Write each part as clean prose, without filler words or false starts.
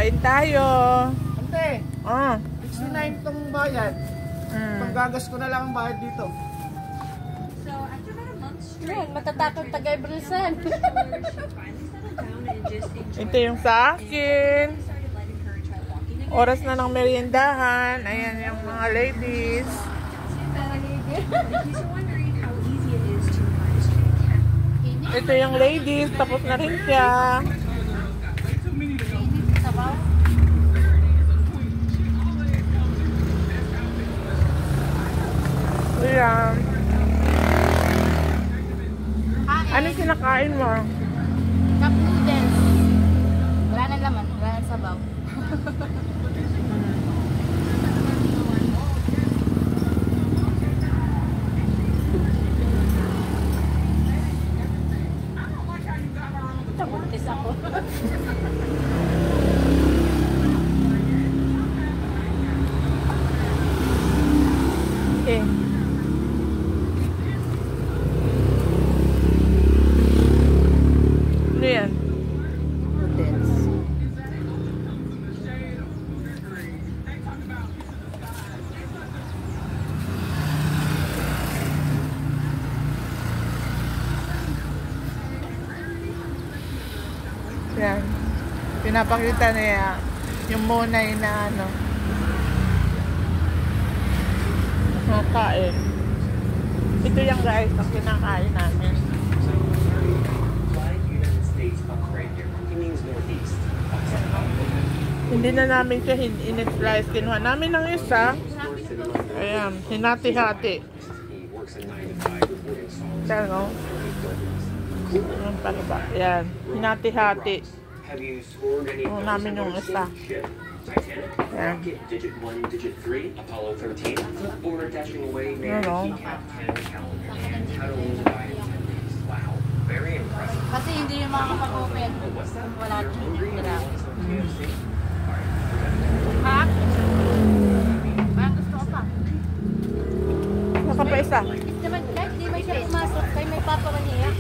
Kain tayo. Ante, Ah. 69 tong bayad. Paggagas ko na lang ang bayad dito. Yan, matatakot tagay Brilsan. Ito yung sa akin. Oras na ng meriendahan. Ayan yung mga ladies. Ito yung ladies. Tapos na rin siya. Ayan. Anong kinakain mo? Cup noodles. Wala na laman, wala na sabaw. Buntis ako. Okay. Ano yan? Noodles. Yan. Pinapakita niya yung monay na ano. Nakain. Ito yung guys ang kinakain namin. Hindi na namin siya in-slice. Kinuha namin ng isa. Ayan. Hinati-hati. Pero, ayan pa ba? Ayan. Hinati-hati. Kinuha namin yung isa. Ayan. Digit 1, digit 3, Apollo 13, or dashing away, Ano? Wow, very impressive. Kasi hindi yung mga kapag-open. Wala tira. Ha? Bakit gusto ko pa? Saka pa isa. Naman, kahit di may siya pumasok, kay may papamaniya.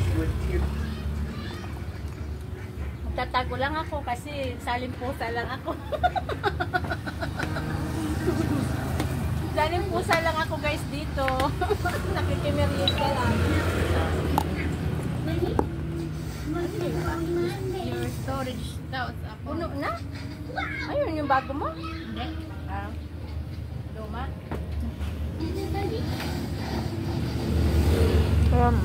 Tatago lang ako kasi salimpusa lang ako. Salimpusa lang ako guys dito. Nakikimerienda lang. Your storage daw. Puno na? Ayun yung bago mo? Hindi. Luma? Ayan.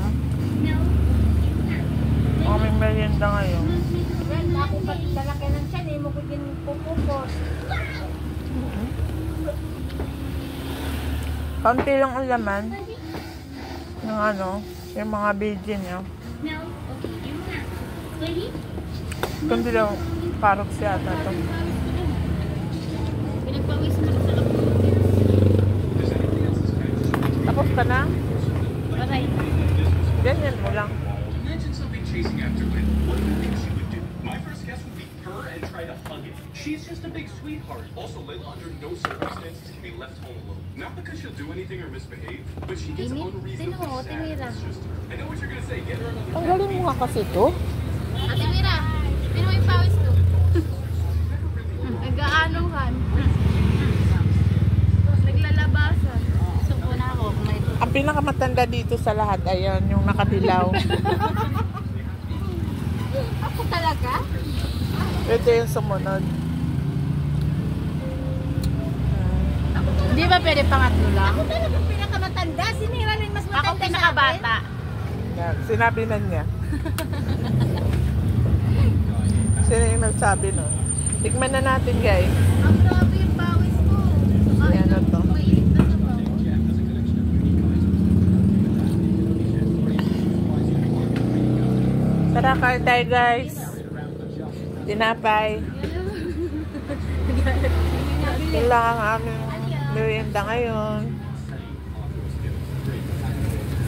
Aming merienda ngayon. Well, ako pati talaki ng tiyan eh. Mukod din pupukos. Kaunti lang ang laman ng ano, yung mga biji nyo. Kaunti lang parok siya ata ito. Pinagpawis na sa loob. Tapos ka na? Aray. Ganyan mo lang. Imagine something chasing after Lynn. What do you think she would do? My first guess would be her and try to hug it. She's just a big sweetheart. Also, Layla under no circumstances can be left home alone. Not because she'll do anything or misbehave, but she gets unreasonably sad. It's just her. I know what you're gonna say. Get her another. Ang galing mo nga kasi ito. Ate Mira, pino mo yung pawis ko? Nag-aanuhan. Naglalabasan. Suko na ako. Ang pinakamatanda dito sa lahat, ayan, yung nakadilaw. Ako talaga? Ito yung sumunod. Di ba pwede pangatlo lang? Ako talaga pinakamatanda. Si Mira rin mas matanda Ako pinakabata. Yan, sinabi na niya. Sino yung nagsabi nun? Tikman na natin guys. Ang grabe yung pawis ko. Ayan na to. Mainit na sa bawah. Tara, kain tayo guys. Tinapay. Yun lang ang aming merienda ngayon.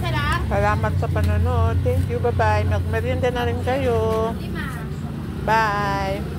Sarap. Salamat sa panonood. Thank you. Bye-bye. Mag-merienda na rin kayo. Lima. Bye.